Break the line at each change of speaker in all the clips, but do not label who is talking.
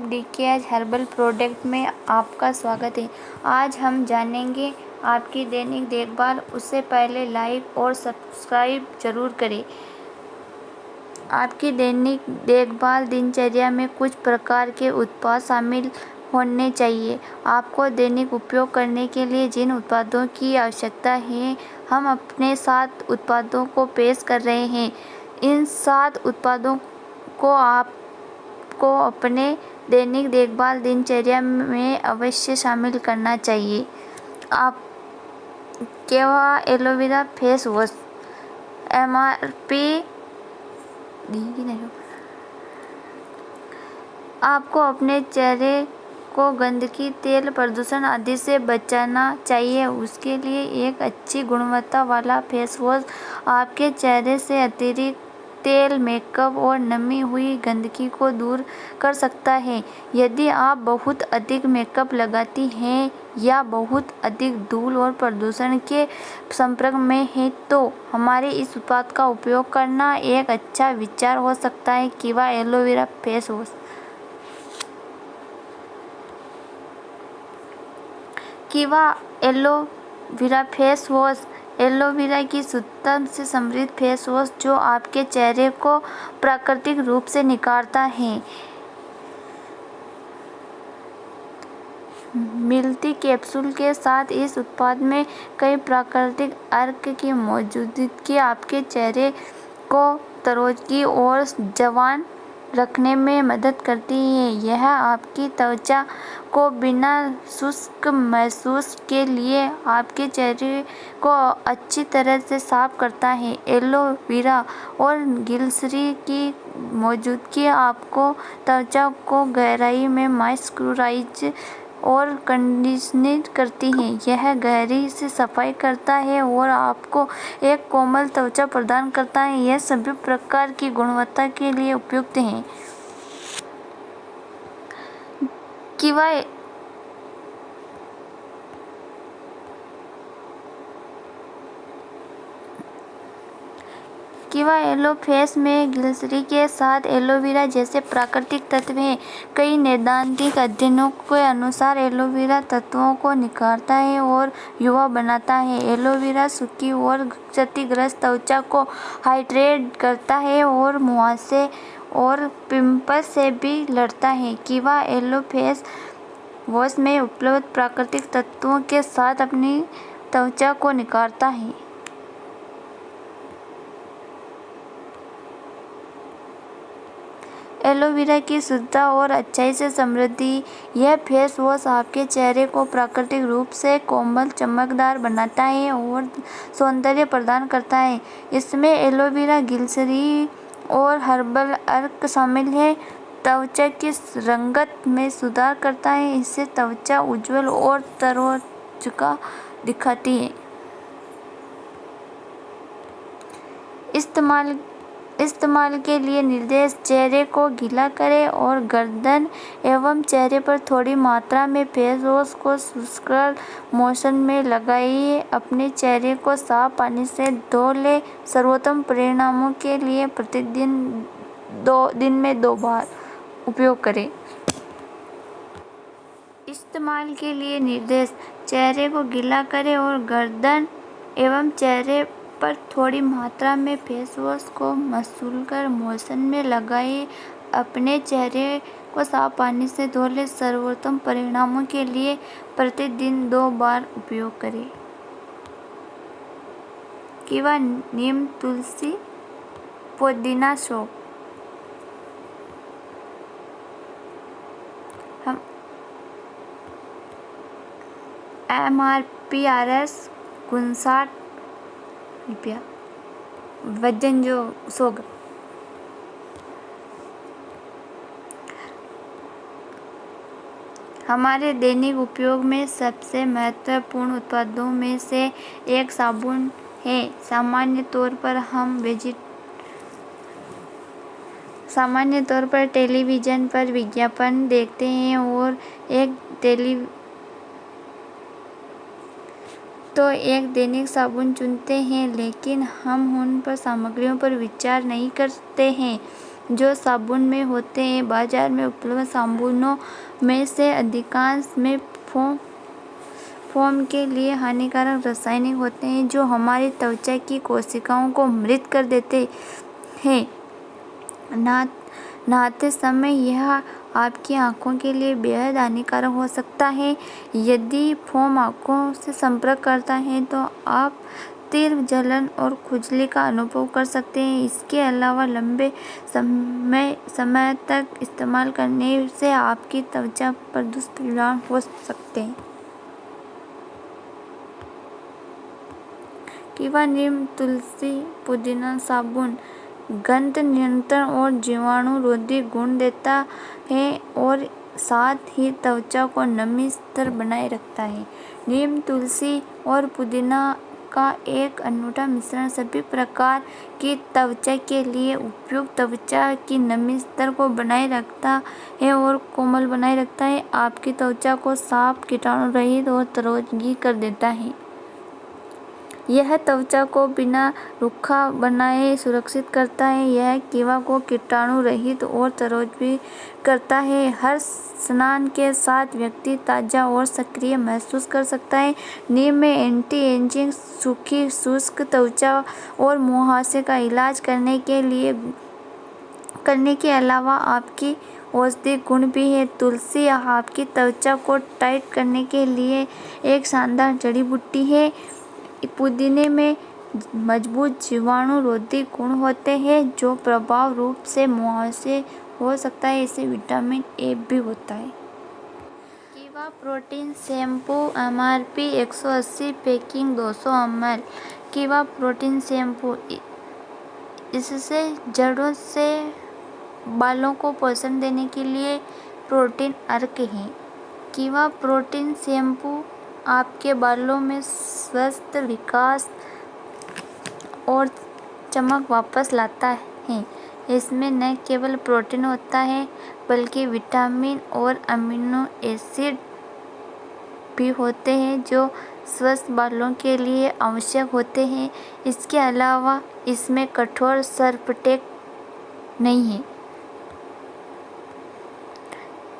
डीकेएच herbal product में आपका स्वागत है। आज हम जानेंगे आपकी दैनिक देखभाल। उससे पहले लाइक और सब्सक्राइब जरूर करें। आपकी दैनिक देखभाल दिनचर्या में कुछ प्रकार के उत्पाद शामिल होने चाहिए। आपको दैनिक उपयोग करने के लिए जिन उत्पादों की आवश्यकता है, हम अपने 7 उत्पादों को पेश कर रहे हैं। इन 7 उत्पादों को आपको अपने दैनिक देखभाल दिनचर्या में अवश्य शामिल करना चाहिए। आप केवा एलोवेरा फेस वॉश MRP। आपको अपने चेहरे को गंदगी, तेल, प्रदूषण आदि से बचाना चाहिए। उसके लिए एक अच्छी गुणवत्ता वाला फेस वॉश आपके चेहरे से अतिरिक्त तेल, मेकअप और नमी हुई गंदगी को दूर कर सकता है। यदि आप बहुत अधिक मेकअप लगाती हैं या बहुत अधिक धूल और प्रदूषण के संपर्क में हैं, तो हमारे इस उत्पाद का उपयोग करना एक अच्छा विचार हो सकता है। केवा एलोवेरा फेस वॉश। केवा एलोवेरा फेस वॉश एलोवेरा की शुद्धता से समृद्ध फेस वॉश जो आपके चेहरे को प्राकृतिक रूप से निखारता है। मिलती कैप्सूल के साथ इस उत्पाद में कई प्राकृतिक अर्क की मौजूदगी आपके चेहरे को तरोताज़ा और जवान रखने में मदद करती है। यह आपकी त्वचा को बिना शुष्क महसूस के लिए आपके चेहरे को अच्छी तरह से साफ करता है। एलोवेरा और ग्लिसरीन की मौजूदगी आपको त्वचा को गहराई में मॉइस्चराइज और कंडीशनिंग करती है। यह गहराई से सफाई करता है और आपको एक कोमल त्वचा प्रदान करता है। यह सभी प्रकार की गुणवत्ता के लिए उपयुक्त है। केवा एलो फेस में ग्लिसरीन के साथ एलोवेरा जैसे प्राकृतिक तत्व हैं। कई नैदानिक अध्ययनों के अनुसार एलोवेरा तत्वों को निखारता है और युवा बनाता है। एलोवेरा सूखी और क्षतिग्रस्त त्वचा को हाइड्रेट करता है और मुहासे और पिंपल्स से भी लड़ता है। केवा एलो फेस वॉश में उपलब्ध प्राकृतिक तत्वों के साथ अपनी त्वचा को निखारता है। एलोवेरा की शुद्धता और अच्छाई से समृद्धि यह फेस वॉश आपके चेहरे को प्राकृतिक रूप से कोमल, चमकदार बनाता है और सौंदर्य प्रदान करता है। इसमें एलोवेरा, ग्लिसरीन और हर्बल अर्क शामिल है। त्वचा की रंगत में सुधार करता है। इससे त्वचा उज्ज्वल और तरोताज़ा दिखती है। इस्तेमाल के लिए निर्देश। चेहरे को गीला करें और गर्दन एवं चेहरे पर थोड़ी मात्रा में फेस वॉश को शुष्क मोशन में लगाइए। अपने चेहरे को साफ पानी से धो लें। सर्वोत्तम परिणामों के लिए प्रतिदिन दिन में 2 बार उपयोग करें। इस्तेमाल के लिए निर्देश। चेहरे को गीला करें और गर्दन एवं चेहरे पर थोड़ी मात्रा में फेस वॉश को शुष्क मोशन में लगाइए। अपने चेहरे को साफ पानी से धो लें। सर्वोत्तम परिणामों के लिए प्रतिदिन 2 बार उपयोग करें। केवा नीम तुलसी पुदीना सोप। MRP RS 59 रुपया। वजन जो 100 ग्राम। हमारे दैनिक उपयोग में सबसे महत्वपूर्ण उत्पादों में से एक साबुन है। सामान्य तौर पर टेलीविज़न पर विज्ञापन देखते हैं और एक दैनिक साबुन चुनते हैं, लेकिन हम उन पर सामग्रियों पर विचार नहीं करते हैं। जो साबुन में होते हैं। बाजार में उपलब्ध साबुनों में से अधिकांश में फोम के लिए हानिकारक रासायनिक होते हैं जो हमारी त्वचा की कोशिकाओं को मृत कर देते हैं। नहाते समय यह आपकी आंखों के लिए बेहद हानिकारक हो सकता है। यदि फोम आंखों से संपर्क करता है तो आप तीव्र जलन और खुजली का अनुभव कर सकते हैं। इसके अलावा लंबे समय तक इस्तेमाल करने से आपकी त्वचा पर दुष्परिणाम हो सकते हैं। कीवा नीम तुलसी पुदीना साबुन गंध नियंत्रण और जीवाणुरोधी गुण देता है और साथ ही त्वचा को नमी स्तर बनाए रखता है। नीम तुलसी और पुदीना का एक अनूठा मिश्रण सभी प्रकार की त्वचा के लिए उपयुक्त त्वचा की नमी स्तर को बनाए रखता है और कोमल बनाए रखता है। आपकी त्वचा को साफ, कीटाणु रहित और तरोताजा कर देता है। यह त्वचा को बिना रूखा बनाए सुरक्षित करता है। यह कीवा को कीटाणु रहित और तरोताजा करता है। हर स्नान के साथ व्यक्ति ताज़ा और सक्रिय महसूस कर सकता है। नीम में एंटी एजिंग, सूखी शुष्क त्वचा और मुहासे का इलाज करने के अलावा आपकी औषधीय गुण भी है। तुलसी आपकी त्वचा को टाइट करने के लिए एक शानदार जड़ी बूटी है। पुदीने में मजबूत जीवाणुरोधी गुण होते हैं जो प्रभावी रूप से मुहासे हो सकता है। इससे विटामिन ए भी होता है। कीवा protein shampoo MRP 180, packing 200 ml। कीवा प्रोटीन शैम्पू इससे जड़ों से बालों को पोषण देने के लिए प्रोटीन अर्क है। कीवा प्रोटीन शैम्पू आपके बालों में स्वस्थ विकास और चमक वापस लाता है। इसमें न केवल प्रोटीन होता है बल्कि विटामिन और अमीनो एसिड भी होते हैं जो स्वस्थ बालों के लिए आवश्यक होते हैं। इसके अलावा इसमें कठोर सर्पटेक नहीं है।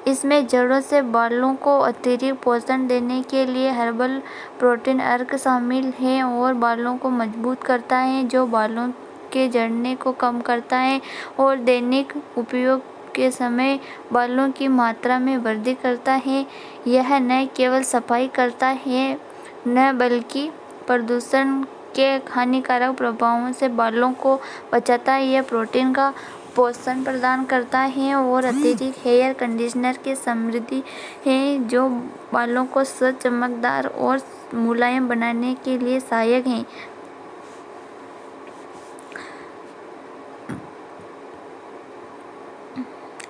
इसमें जड़ों से बालों को अतिरिक्त पोषण देने के लिए हर्बल प्रोटीन अर्क शामिल है और बालों को मजबूत करता है, जो बालों के झड़ने को कम करता है और दैनिक उपयोग के समय बालों की मात्रा में वृद्धि करता है। यह न केवल सफाई करता है न बल्कि प्रदूषण के हानिकारक प्रभावों से बालों को बचाता है। यह प्रोटीन का पोषण प्रदान करता है और अतिरिक्त हेयर कंडीशनर की समृद्धि है जो बालों को स्वच्छ, चमकदार और मुलायम बनाने के लिए सहायक है।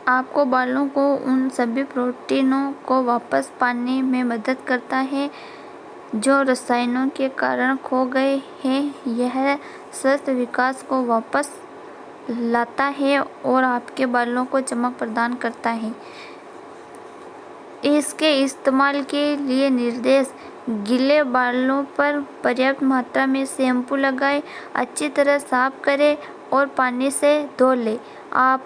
आपको बालों को उन सभी प्रोटीनों को वापस पाने में मदद करता है जो रसायनों के कारण खो गए हैं। यह स्वस्थ विकास को वापस लाता है और आपके बालों को चमक प्रदान करता है। इसके इस्तेमाल के लिए निर्देश: गीले बालों पर पर्याप्त मात्रा में शैम्पू लगाएं, अच्छी तरह साफ करें और पानी से धो लें। आप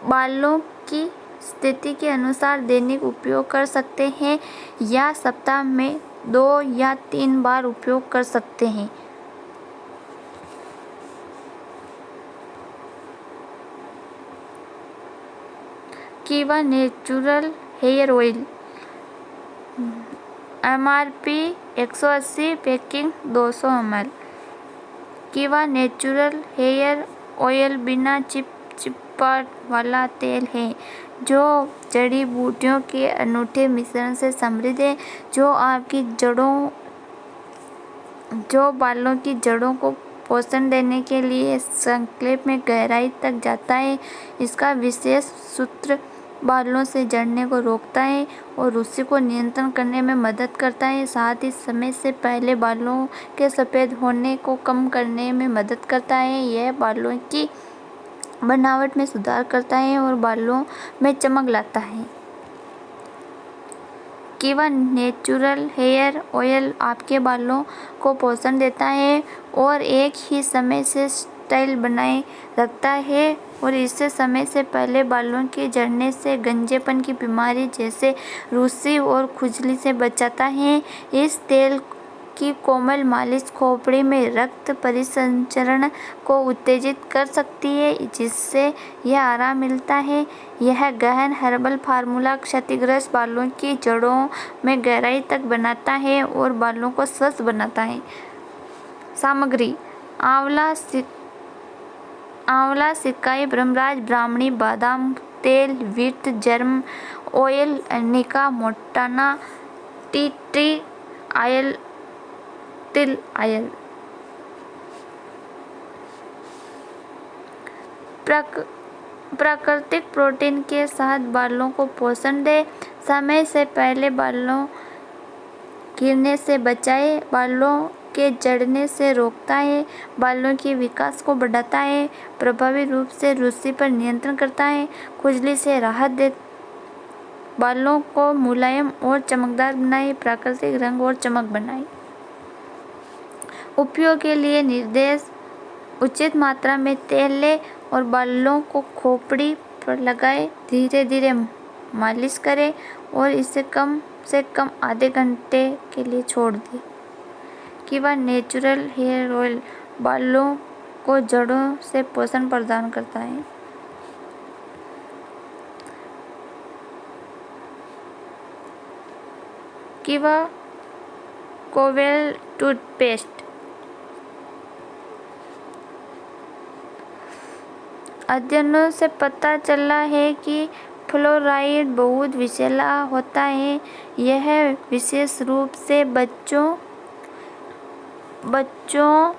बालों की स्थिति के अनुसार दैनिक उपयोग कर सकते हैं या सप्ताह में 2 या 3 बार उपयोग कर सकते हैं। Keeva natural hair oil MRP 180, packing 200 ml। Keeva natural hair oil बिना चिपचिपाहट वाला तेल है जो जड़ी बूटियों के अनूठे मिश्रण से समृद्ध है जो बालों की जड़ों को पोषण देने के लिए संक्षेप में गहराई तक जाता है। इसका विशेष सूत्र बालों से झड़ने को रोकता है और उसी को नियंत्रण करने में मदद करता है। साथ ही समय से पहले बालों के सफ़ेद होने को कम करने में मदद करता है। यह बालों की बनावट में सुधार करता है और बालों में चमक लाता है। किवा नेचुरल हेयर ऑयल आपके बालों को पोषण देता है और एक ही समय से स्टाइल बनाए रखता है और इससे समय से पहले बालों के झड़ने से गंजेपन की बीमारी जैसे रूसी और खुजली से बचाता है। इस तेल की कोमल मालिश खोपड़ी में रक्त परिसंचरण को उत्तेजित कर सकती है जिससे यह आराम मिलता है। यह गहन हर्बल फार्मूला क्षतिग्रस्त बालों की जड़ों में गहराई तक बनाता है और बालों को स्वस्थ बनाता है। सामग्री: आंवला सिकाई ब्रह्मराज ब्राह्मणी बादाम तेल wheat germ oil arnica montana tea tree oil तिल ऑयल। प्राकृतिक प्रोटीन के साथ बालों को पोषण दे, समय से पहले बालों गिरने से बचाए, बालों के झड़ने से रोकता है, बालों के विकास को बढ़ाता है, प्रभावी रूप से रूसी पर नियंत्रण करता है, खुजली से राहत दे, बालों को मुलायम और चमकदार बनाए, प्राकृतिक रंग और चमक बनाए। उपयोग के लिए निर्देश: उचित मात्रा में तेल लें और बालों को खोपड़ी पर लगाएं, धीरे धीरे मालिश करें और इसे कम से कम आधे घंटे के लिए छोड़ दें। किवा नेचुरल हेयर ऑयल बालों को जड़ों से पोषण प्रदान करता है। किवा कोवेल टूथपेस्ट अध्ययनों से पता चला है कि फ्लोराइड बहुत विषैला होता है। यह विशेष रूप से बच्चों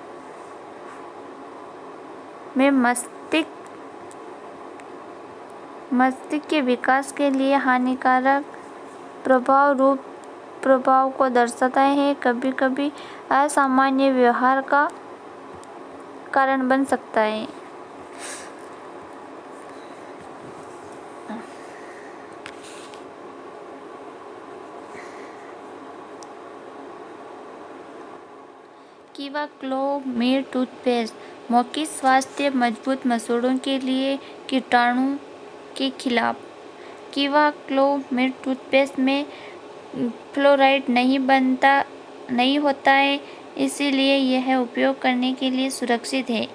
में मस्तिष्क के विकास के लिए हानिकारक प्रभाव को दर्शाता है, कभी-कभी असामान्य व्यवहार का कारण बन सकता है। किवा क्लो मेड टूथपेस्ट मौखिक स्वास्थ्य मजबूत मसूड़ों के लिए कीटाणु के खिलाफ। किवा क्लो मेड टूथपेस्ट में फ्लोराइड नहीं होता है, इसीलिए यह उपयोग करने के लिए सुरक्षित है।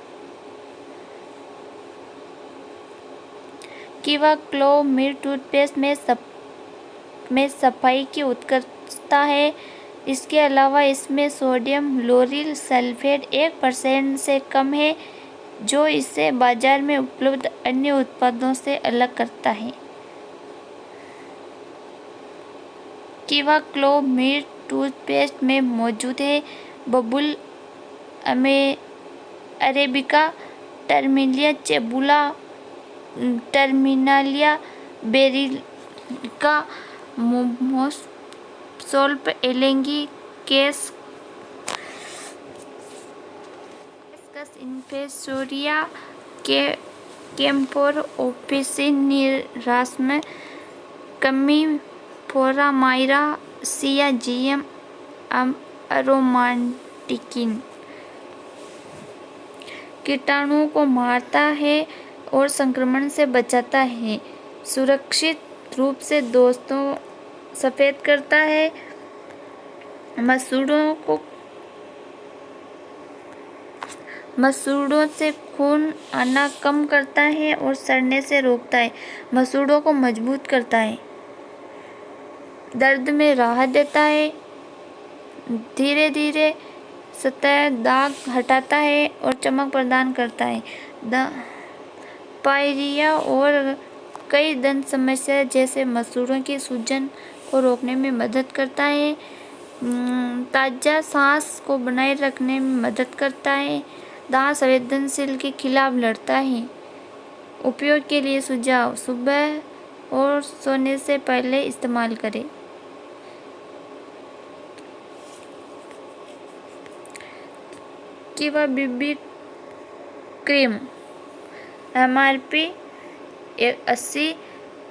किवा क्लो मेड टूथपेस्ट में सफाई की उत्कृष्टता है। इसके अलावा इसमें सोडियम लोरिल सल्फेट 1% से कम है, जो इसे बाजार में उपलब्ध अन्य उत्पादों से अलग करता है। किवा क्लो मेड टूथपेस्ट में मौजूद है बबूल arabica, terminalia chebula, terminalia bellirica, मोमोस सोल्प एलेंगी केस इन्फेक्शोरिया केम्पोर ऑफिसिनिरास्म कमी फोरामाइरा सिया जीएम अरोमाटिकिन कीटाणुओं को मारता है और संक्रमण से बचाता है, सुरक्षित रूप से दोस्तों सफेद करता है, मसूड़ों से खून आना कम करता है और सड़ने से रोकता है, मसूड़ों को मजबूत करता है, दर्द में राहत देता है, धीरे धीरे सतह दाग हटाता है और चमक प्रदान करता है, पायरिया और कई दंत समस्या जैसे मसूड़ों की सूजन को रोकने में मदद करता है, ताज़ा सांस को बनाए रखने में मदद करता है, दांत संवेदनशील के खिलाफ लड़ता है। उपयोग के लिए सुझाव: सुबह और सोने से पहले इस्तेमाल करें। किवा बीबी क्रीम MRP 80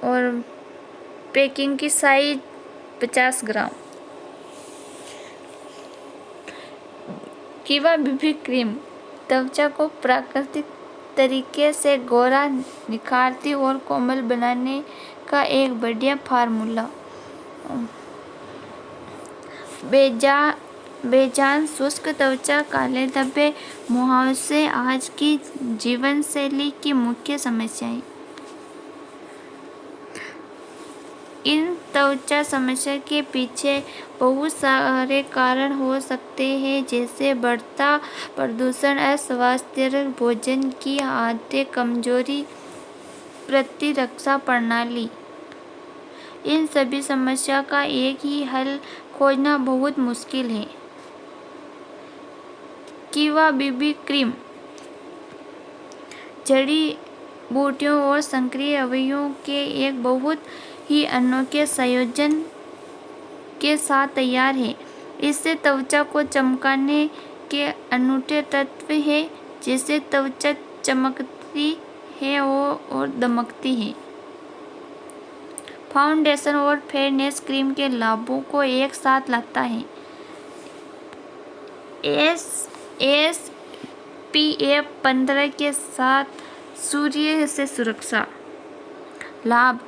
और पैकिंग की साइज 50 ग्राम। कीवा बीबी क्रीम त्वचा को प्राकृतिक तरीके से गोरा, निखारती और कोमल बनाने का एक बढ़िया फार्मूला। बेजान शुष्क त्वचा, काले धब्बे, मुहासे आज की जीवन शैली की मुख्य समस्याएं। इन त्वचा समस्या के पीछे बहुत सारे कारण हो सकते हैं, जैसे बढ़ता प्रदूषण, अस्वास्थ्यकर भोजन की आदतें, कमजोरी प्रतिरक्षा प्रणाली। इन सभी समस्या का एक ही हल खोजना बहुत मुश्किल है। कीवा बीबी क्रीम जड़ी बूटियों और सक्रिय अवयवों के एक बहुत ही अनोखे संयोजन के साथ तैयार है। इससे त्वचा को चमकाने के अनूठे तत्व हैं, जिससे त्वचा चमकती है और दमकती है। फाउंडेशन और फेयरनेस क्रीम के लाभों को एक साथ लाता है। SPF 15 के साथ सूर्य से सुरक्षा। लाभ: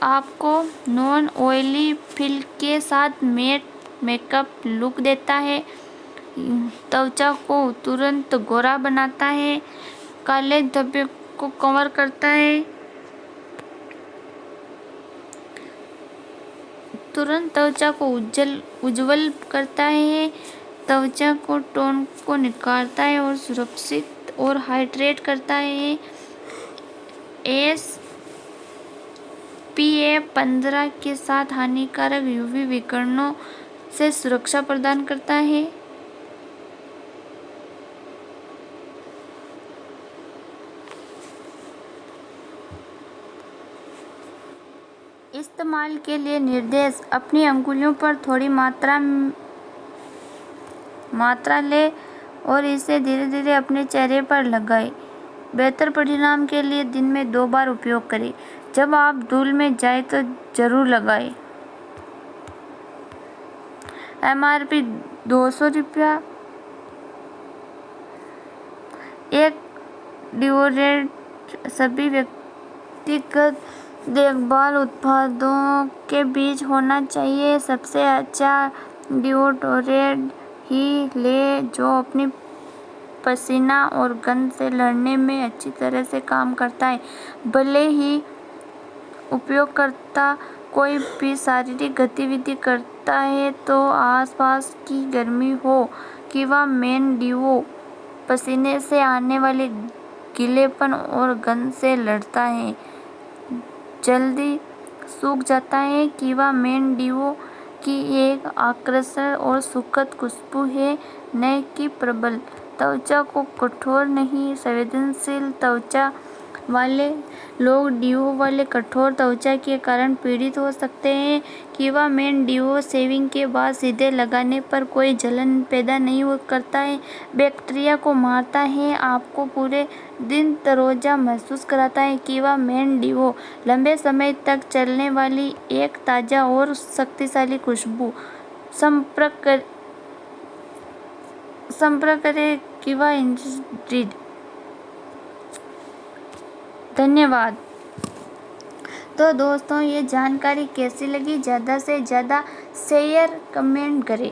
आपको नॉन ऑयली फिल के साथ मैट मेकअप लुक देता है, त्वचा को तुरंत गोरा बनाता है, काले धब्बे को कवर करता है, तुरंत त्वचा को उज्जवल करता है, त्वचा को टोन को निखारता है और सुरक्षित और हाइड्रेट करता है। SPF 15 के साथ हानिकारक UV विकिरणों से सुरक्षा प्रदान करता है। इस्तेमाल के लिए निर्देश: अपनी अंगुलियों पर थोड़ी मात्रा लें और इसे धीरे धीरे अपने चेहरे पर लगाएं। बेहतर परिणाम के लिए दिन में 2 बार उपयोग करें। जब आप धूल में जाएं तो जरूर लगाएं। MRP ₹200। एक डिओड्रेंट सभी व्यक्तिगत देखभाल उत्पादों के बीच होना चाहिए। सबसे अच्छा डिओड्रेंट ही लें जो अपनी पसीना और गंध से लड़ने में अच्छी तरह से काम करता है। भले ही उपयोगकर्ता कोई भी शारीरिक गतिविधि करता है तो आसपास की गर्मी हो, कीवा मेन डिओ पसीने से आने वाले गीलेपन और गंध से लड़ता है, जल्दी सूख जाता है। कीवा मेन डिओ की एक आकर्षक और सुखद खुशबू है, न कि प्रबल। त्वचा को कठोर नहीं, संवेदनशील त्वचा वाले लोग डिओ वाले कठोर त्वचा के कारण पीड़ित हो सकते हैं। कीवा मेन डिओ शेविंग के बाद सीधे लगाने पर कोई जलन पैदा नहीं करता है, बैक्टीरिया को मारता है, आपको पूरे दिन तरोताजा महसूस कराता है। कीवा मेन डिओ लंबे समय तक चलने वाली एक ताज़ा और शक्तिशाली खुशबू। संपर्क करें कीवा इंडस्ट्रीज। धन्यवाद। तो दोस्तों, ये जानकारी कैसी लगी? ज़्यादा से ज़्यादा शेयर कमेंट करें।